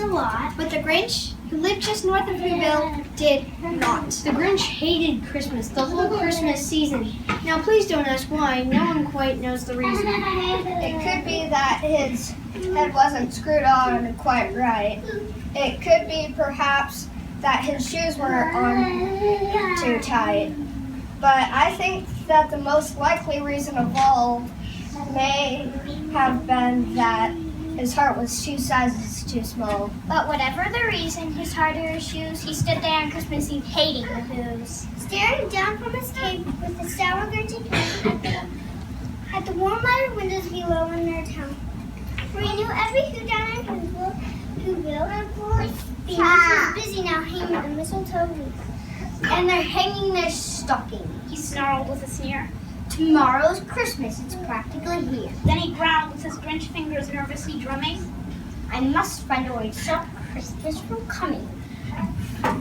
a lot. But the Grinch, who lived just north of Whoville, did not. The Grinch hated Christmas, the whole Christmas season. Now please don't ask why, no one quite knows the reason. It could be that his head wasn't screwed on quite right. It could be perhaps that his shoes weren't on too tight. But I think that the most likely reason of all may have been that his heart was 2 sizes too small. But whatever the reason, his heart or his shoes, he stood there on Christmas Eve hating the Who's. Staring down from his cape with the sour gritty at the warm lighted windows below in their town. For he knew every Who down in Whoville. Venus was busy now hanging the mistletoe wreath. And they're hanging their stocking. He snarled with a sneer. Tomorrow's Christmas, it's practically here. Then he growled with his Grinch fingers nervously drumming. I must find a way to stop Christmas from coming.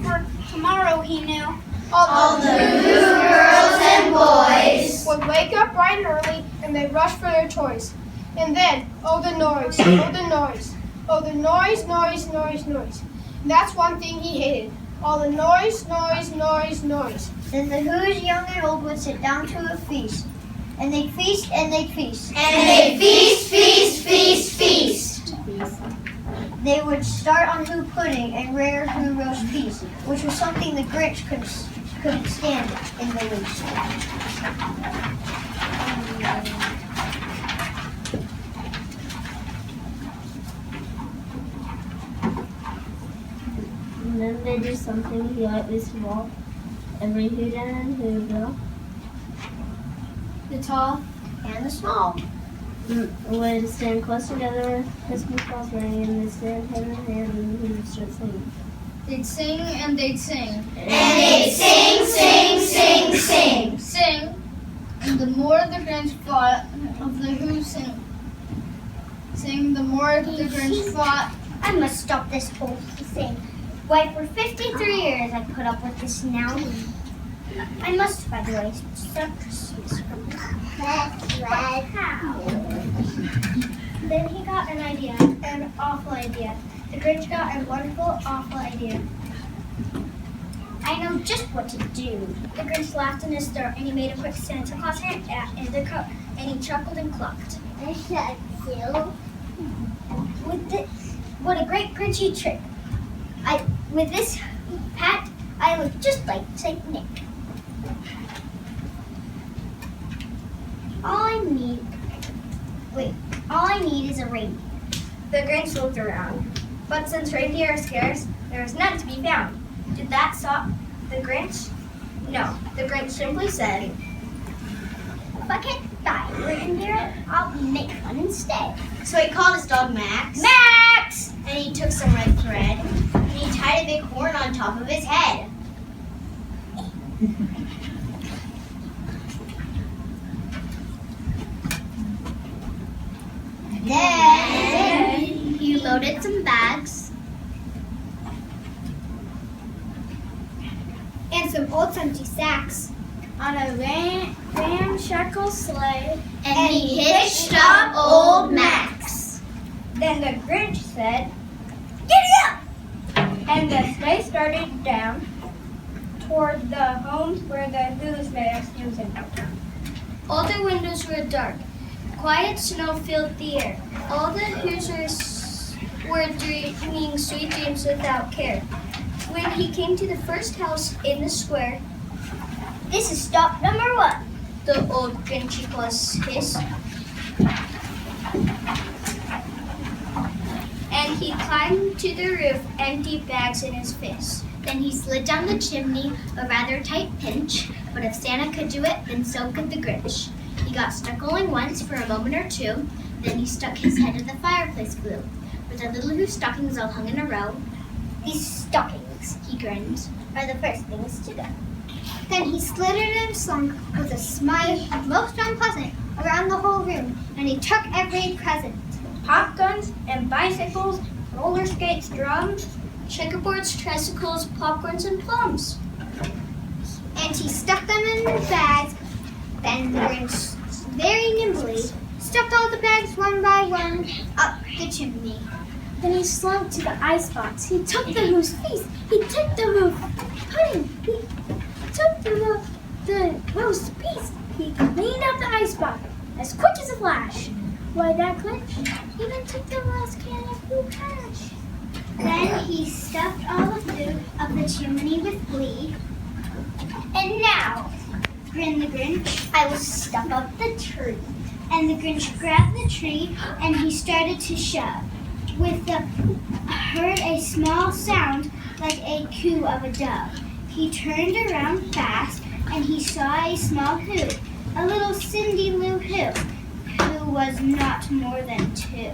For tomorrow, he knew, All the Who girls and boys would wake up bright and early, and they'd rush for their toys. And then, oh the noise, oh the noise, oh the noise, noise, noise, noise. And that's one thing he hated. All the noise, noise, noise, noise. Then the Who's young and old would sit down to a feast. And they'd feast and they'd feast. And they feast, feast, feast, feast. They would start on Who pudding and rare Who roast peas, which was something the Grinch couldn't stand in the least. And then they do something he always involved. Every Who down in Whoville, The tall and the small. would stand close together, Christmas bells ring, and they'd stand hand in hand, and he would start singing. They'd sing and they'd sing. And they'd sing, sing, sing, sing. Sing. And the more the Grinch thought of the Who sing, the more the Grinch thought. I must stop this whole thing. Why, for 53 years I put up with this now. I must find a way to stop Christmas from Then he got an idea, an awful idea. The Grinch got a wonderful, awful idea. I know just what to do. The Grinch laughed in his throat, and he made a quick Santa Claus hand in the coat, and he chuckled and clucked. I said you. With this, what a great Grinchy trick! With this hat, I look just like Saint Nick. All I need is a reindeer. The Grinch looked around. But since reindeer are scarce, there was none to be found. Did that stop the Grinch? No. The Grinch simply said, If I can't buy a reindeer, I'll make one instead. so he called his dog Max. Max! And he took some red thread, and he tied a big horn on top of his head. Then he loaded some bags and some old empty sacks On a ramshackle sleigh, and he hitched up old Max. Then the Grinch said, Giddy up! and the sleigh started down toward the homes where the Who's made us use in town. All the windows were dark. Quiet snow filled the air. All the Hoosiers were dreaming sweet dreams without care. When he came to the first house in the square, this is stop number 1, the old Grinchy Claus hissed. And he climbed to the roof, empty bags in his fist. Then he slid down the chimney, a rather tight pinch, but if Santa could do it, then so could the Grinch. He got stuck only once for a moment or two, then he stuck his head in the fireplace glue, with the little Who stockings all hung in a row. These stockings, he grinned, are the first things to go. Then he slithered and slunk with a smile most unpleasant around the whole room, and he took every present. Pop guns and bicycles, roller skates, drums, Checkerboards, tricycles, popcorns, and plums. And he stuck them in bags. Then the Grinch very nimbly stuffed all the bags one by one up the chimney. Then he slunk to the icebox. He took the Who's feast. He took the Who pudding. He took the roast beast. He cleaned out the icebox as quick as a flash. Why, that Grinch even took the last can of Who hash. Then he stuffed all the food up the chimney with glee. And now, grinned the Grinch, I will stuff up the tree. And the Grinch grabbed the tree and he started to shove. Heard a small sound like a coo of a dove. He turned around fast and he saw a small Who, a little Cindy Lou Who was not more than 2.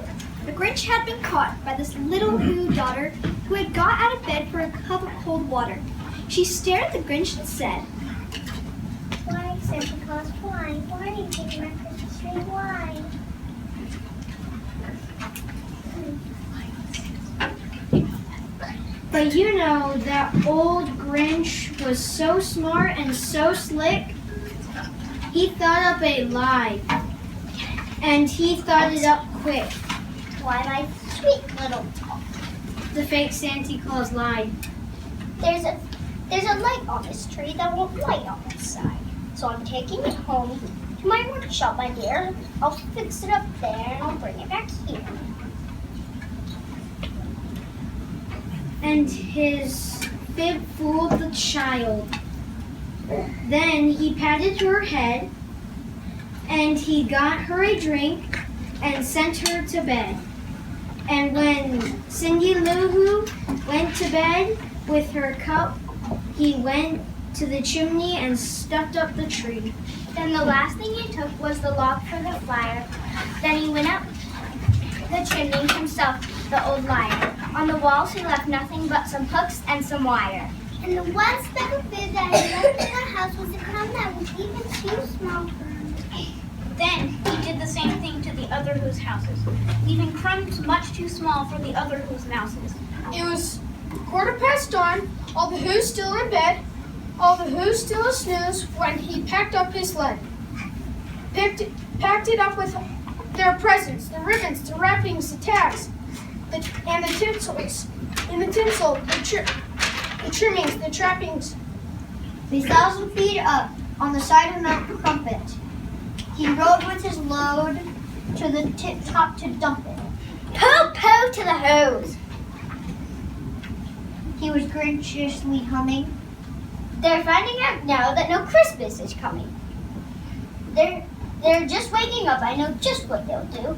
The Grinch had been caught by this little Who daughter who had got out of bed for a cup of cold water. She stared at the Grinch and said, Why, Santa Claus, why? Why are you taking my Christmas tree? Why? but you know, that old Grinch was so smart and so slick, he thought up a lie. And he thought it up quick. Why, my sweet little top. The fake Santa Claus lied. There's a light on this tree that won't light on this side. So I'm taking it home to my workshop, my dear. I'll fix it up there and I'll bring it back here. And his fib fooled the child. Then he patted her head, and he got her a drink and sent her to bed. And when Cindy Lou Who went to bed with her cup, he went to the chimney and stuffed up the tree. Then the last thing he took was the log for the fire. Then he went up the chimney himself, the old liar. On the walls he left nothing but some hooks and some wire. And the one speck of food that he left in the house was a crumb that was even too small for him. Then he did the same thing to the other Who's houses, leaving crumbs much too small for the other Who's mouses. It was 1/4 dawn, all the Who's still in bed, all the Who's still a snooze when he packed up his sled. Packed it up with their presents, the ribbons, the wrappings, the tags, and the tinsels. In the tinsel, the trimmings, the trappings. 3,000 feet up on the side of Mount Crumpet, he rode with his load to the tip top to dump it. Pooh-pooh to the Who's. He was grinchishly humming. They're finding out now that no Christmas is coming. They're just waking up. I know just what they'll do.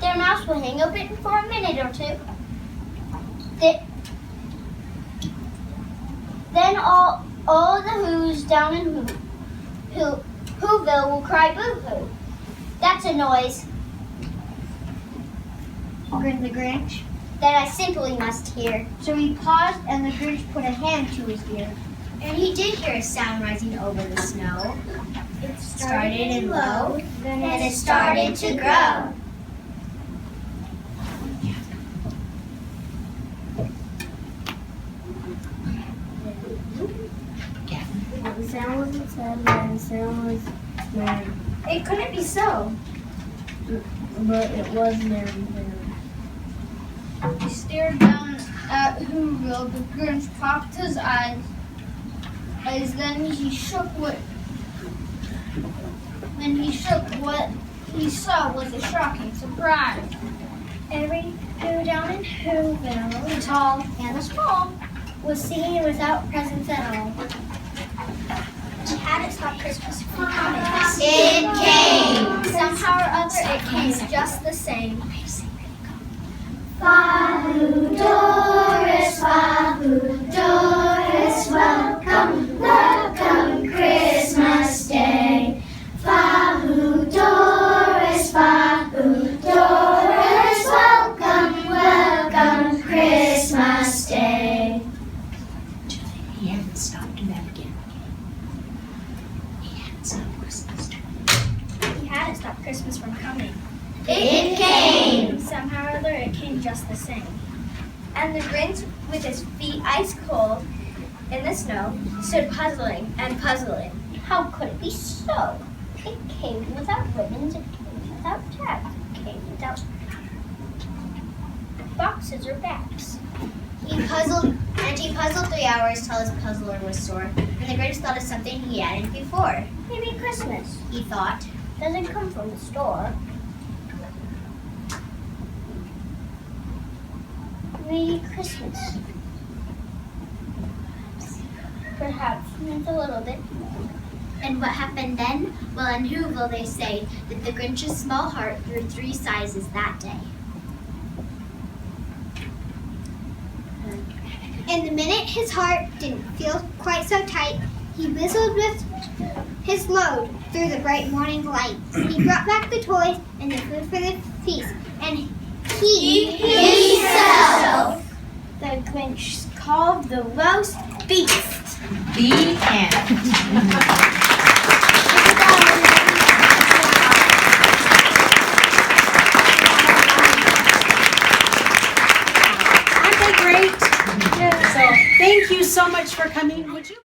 Their mouths will hang open for a minute or two. Then all the Who's down in Whoville will cry boo-hoo. That's a noise Grinned the Grinch. that I simply must hear. So he paused and the Grinch put a hand to his ear. And he did hear a sound rising over the snow. It started in low, then it started to grow. The sound was sad and the sound was merry. It couldn't be so. But it was merry. He stared down at Whoville. The Grinch popped his eyes. Then he shook what he saw was a shocking surprise. Every Who down in Whoville, The tall and the small. was singing without presents at all. He hadn't stopped Christmas from coming. It came. Somehow or other, it came just the same. Doris, welcome, welcome Christmas Day. Doris, welcome, welcome Christmas Day. He hadn't stopped and that again. He hadn't stopped Christmas. He hadn't stopped Christmas from coming. It came. Somehow or other, it came just the same. And the Grinch, with his feet ice cold in the snow, stood puzzling and puzzling. How could it be so? It came without ribbons, it came without tags, it came without... boxes or bags. He puzzled 3 hours till his puzzler was sore, and the Grinch thought of something he hadn't before. Maybe Christmas He thought, doesn't come from the store. Maybe Christmas perhaps means a little bit. and what happened then? Well, in who will they say that the Grinch's small heart grew 3 sizes that day? And the minute his heart didn't feel quite so tight, he whistled with his load through the bright morning light. He brought back the toys and the food for the feast, and he himself, The Grinch called the roast beast. The end. Aren't they great? So thank you so much for coming. Would you?